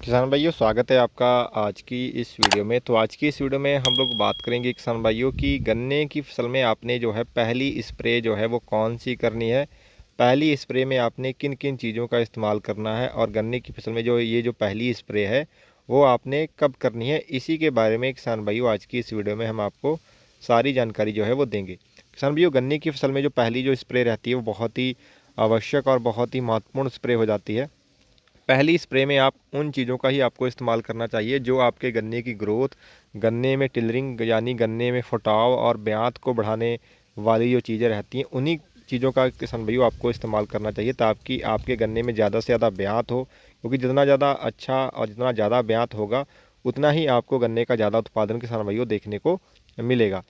किसान भाइयों, स्वागत है आपका आज की इस वीडियो में। तो आज की इस वीडियो में हम लोग बात करेंगे किसान भाइयों की गन्ने की फसल में आपने जो है पहली स्प्रे जो है वो कौन सी करनी है, पहली स्प्रे में आपने किन किन चीज़ों का इस्तेमाल करना है और गन्ने की फसल में जो पहली स्प्रे है वो आपने कब करनी है। इसी के बारे में किसान भाइयों आज की इस वीडियो में हम आपको सारी जानकारी जो है वो देंगे। किसान भाइयों, गन्ने की फसल में जो पहली जो स्प्रे रहती है वो बहुत ही आवश्यक और बहुत ही महत्वपूर्ण स्प्रे हो जाती है। पहली स्प्रे में आप उन चीज़ों का ही आपको इस्तेमाल करना चाहिए जो आपके गन्ने की ग्रोथ, गन्ने में टिलरिंग यानी गन्ने में फुटाव और ब्यात को बढ़ाने वाली जो चीज़ें रहती हैं उन्हीं चीज़ों का किसान भाइयों आपको इस्तेमाल करना चाहिए ताकि आपके गन्ने में ज़्यादा से ज़्यादा ब्यात हो। क्योंकि जितना ज़्यादा अच्छा और जितना ज़्यादा ब्यात होगा उतना ही आपको गन्ने का ज़्यादा उत्पादन किसान भाइयों देखने को मिलेगा।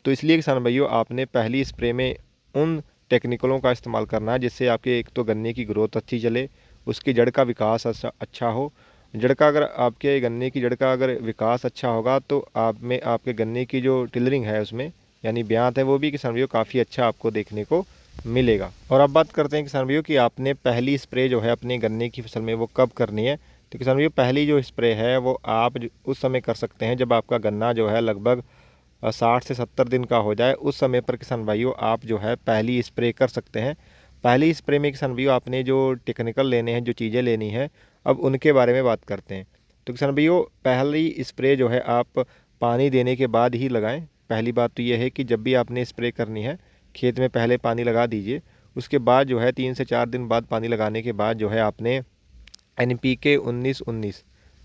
तो इसलिए किसान भाइयों आपने पहली स्प्रे में उन टेक्निकलों का इस्तेमाल करना है जिससे आपके एक तो गन्ने की ग्रोथ अच्छी चले, उसकी जड़ का विकास अच्छा हो। जड़ का अगर आपके गन्ने की जड़ का अगर विकास अच्छा होगा तो आप में आपके गन्ने की जो टिलरिंग है उसमें यानी ब्यात है वो भी किसान भाइयों काफ़ी अच्छा आपको देखने को मिलेगा। और अब बात करते हैं किसान भाइयों कि आपने पहली स्प्रे जो है अपने गन्ने की फसल में वो कब करनी है। तो किसान भाइयों, पहली जो स्प्रे है वो आप उस समय कर सकते हैं जब आपका गन्ना जो है लगभग 60 से 70 दिन का हो जाए। उस समय पर किसान भाइयों आप जो है पहली स्प्रे कर सकते हैं। पहली स्प्रे में किसान भाइयों आपने जो टेक्निकल लेने हैं, जो चीज़ें लेनी हैं, अब उनके बारे में बात करते हैं। तो किसान भाइयों, पहली स्प्रे जो है आप पानी देने के बाद ही लगाएं। पहली बात तो यह है कि जब भी आपने स्प्रे करनी है खेत में पहले पानी लगा दीजिए। उसके बाद जो है 3 से 4 दिन बाद पानी लगाने के बाद जो है आपने NPK 19-19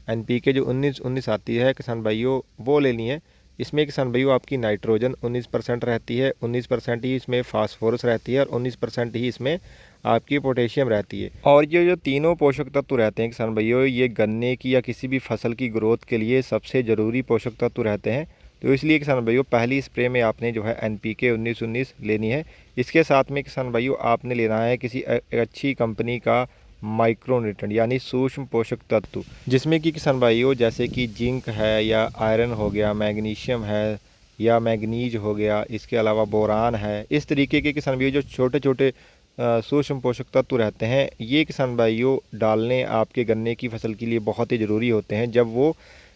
NPK जो 19-19 आती है किसान भाइयों वो लेनी है। इसमें किसान भाइयों आपकी नाइट्रोजन 19% रहती है, 19% ही इसमें फास्फोरस रहती है और 19% ही इसमें आपकी पोटेशियम रहती है। और ये जो तीनों पोषक तत्व रहते हैं किसान भाइयों, ये गन्ने की या किसी भी फसल की ग्रोथ के लिए सबसे ज़रूरी पोषक तत्व रहते हैं। तो इसलिए किसान भाइयों पहली स्प्रे में आपने जो है NPK 19-19 लेनी है। इसके साथ में किसान भाइयों आपने लेना है किसी अच्छी कंपनी का माइक्रो न्यूट्रेंट यानी सूक्ष्म पोषक तत्व, जिसमें कि किसान भाइयों जैसे कि जिंक है या आयरन हो गया, मैग्नीशियम है या मैग्नीज हो गया, इसके अलावा बोरान है। इस तरीके के किसान भाइयों जो छोटे छोटे सूक्ष्म पोषक तत्व रहते हैं ये किसान भाइयों डालने आपके गन्ने की फसल के लिए बहुत ही ज़रूरी होते हैं जब वो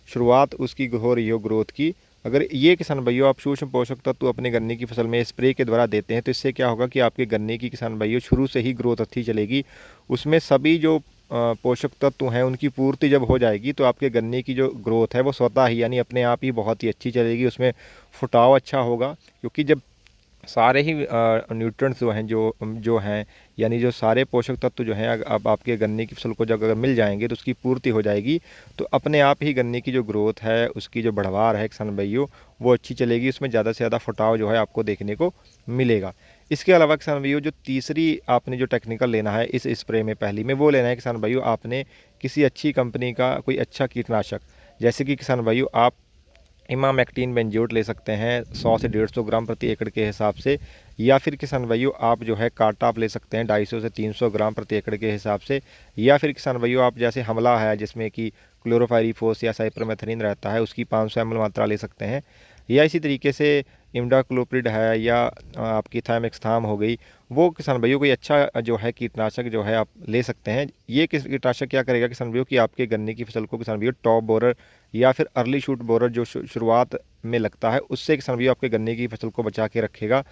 शुरुआत उसकी हो रही हो ग्रोथ की। अगर ये किसान भाइयों आप सूक्ष्म पोषक तत्व अपने गन्ने की फसल में स्प्रे के द्वारा देते हैं तो इससे क्या होगा कि आपके गन्ने की किसान भाइयों शुरू से ही ग्रोथ अच्छी चलेगी। उसमें सभी जो पोषक तत्व हैं उनकी पूर्ति जब हो जाएगी तो आपके गन्ने की जो ग्रोथ है वो स्वतः ही यानी अपने आप ही बहुत ही अच्छी चलेगी। उसमें फुटाव अच्छा होगा क्योंकि जब सारे ही न्यूट्रिएंट्स जो हैं जो हैं यानी जो सारे पोषक तत्व जो हैं अब आपके गन्ने की फसल को जब अगर मिल जाएंगे तो उसकी पूर्ति हो जाएगी। तो अपने आप ही गन्ने की जो ग्रोथ है उसकी जो बढ़वार है किसान भाइयों वो अच्छी चलेगी। उसमें ज़्यादा से ज़्यादा फुटाव जो है आपको देखने को मिलेगा। इसके अलावा किसान भाइयों जो तीसरी आपने जो टेक्निकल लेना है इस स्प्रे में पहली में वो लेना है किसान भाइयों आपने किसी अच्छी कंपनी का कोई अच्छा कीटनाशक, जैसे कि किसान भाइयों आप इमामेक्टिन बेंजोएट ले सकते हैं 100 से 150 ग्राम प्रति एकड़ के हिसाब से, या फिर किसान भाइयों आप जो है कार्टाप ले सकते हैं 250 से 300 ग्राम प्रति एकड़ के हिसाब से, या फिर किसान भाइयों आप जैसे हमला है जिसमें कि क्लोरोफायरीफोस या साइपरमेथ्रिन रहता है उसकी 500 ml मात्रा ले सकते हैं, या इसी तरीके से इमिडाक्लोप्रिड है या आपकी थाइमेक्सथाम हो गई। वो किसान भाइयों कोई अच्छा जो है कीटनाशक जो है आप ले सकते हैं। ये कीटनाशक क्या करेगा किसान भाइयों कि आपके गन्ने की फसल को किसान भाइयों टॉप बोरर या फिर अर्ली शूट बोरर जो शुरुआत में लगता है उससे किसान भाइयों आपके गन्ने की फसल को बचा के रखेगा।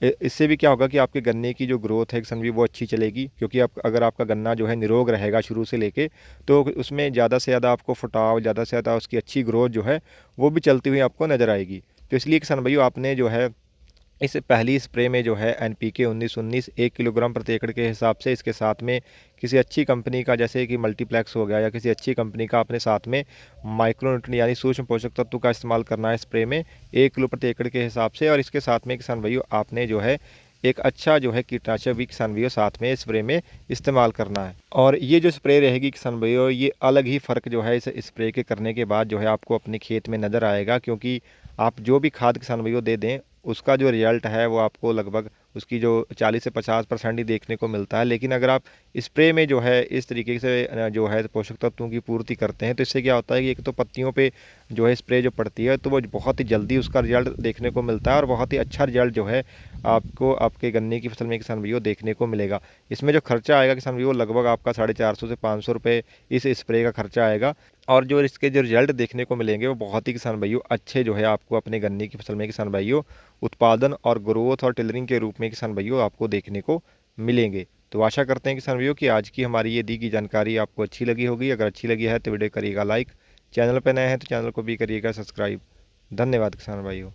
इससे भी क्या होगा कि आपके गन्ने की जो ग्रोथ है किसान भाइयों वो अच्छी चलेगी क्योंकि आप अगर आपका गन्ना जो है निरोग रहेगा शुरू से लेके तो उसमें ज़्यादा से ज़्यादा आपको फुटाव, ज़्यादा से ज़्यादा उसकी अच्छी ग्रोथ जो है वो भी चलती हुई आपको नज़र आएगी। तो इसलिए किसान भाइयों आपने जो है इस पहली स्प्रे में जो है NPK 19-19 1 किलोग्राम प्रति एकड़ के हिसाब से, इसके साथ में किसी अच्छी कंपनी का जैसे कि मल्टीप्लेक्स हो गया या किसी अच्छी कंपनी का अपने साथ में माइक्रोन्यूट्रिएंट यानी सूक्ष्म पोषक तत्व का इस्तेमाल करना है स्प्रे में 1 किलो प्रति एकड़ के हिसाब से। और इसके साथ में किसान भाइयों आपने जो है एक अच्छा जो है कीटनाशक भी किसान भाइयों साथ में स्प्रे में इस्तेमाल करना है। और ये जो स्प्रे रहेगी किसान भाइयों ये अलग ही फ़र्क जो है इस स्प्रे के करने के बाद जो है आपको अपने खेत में नज़र आएगा क्योंकि आप जो भी खाद किसान भाइयों दे दें, उसका जो रिजल्ट है वो आपको लगभग उसकी जो 40 से 50% ही देखने को मिलता है। लेकिन अगर आप स्प्रे में जो है इस तरीके से जो है पोषक तत्वों की पूर्ति करते हैं, तो इससे क्या होता है कि एक तो पत्तियों पे जो है स्प्रे जो पड़ती है तो वो बहुत ही जल्दी उसका रिजल्ट देखने को मिलता है और बहुत ही अच्छा रिजल्ट जो है आपको आपके गन्ने की फसल में किसान भाइयों देखने को मिलेगा। इसमें जो खर्चा आएगा किसान भाइयों लगभग आपका 450 से 500 रुपये इस स्प्रे का खर्चा आएगा। और जो इसके जो रिजल्ट देखने को मिलेंगे वो बहुत ही किसान भाइयों अच्छे जो है आपको अपने गन्ने की फसल में किसान भाइयों उत्पादन और ग्रोथ और टिलरिंग के रूप में किसान भाइयों आपको देखने को मिलेंगे। तो आशा करते हैं किसान भाइयों कि आज की हमारी ये दी गई जानकारी आपको अच्छी लगी होगी। अगर अच्छी लगी है तो वीडियो करिएगा लाइक, चैनल पर नए हैं तो चैनल को भी करिएगा सब्सक्राइब। धन्यवाद किसान भाइयों।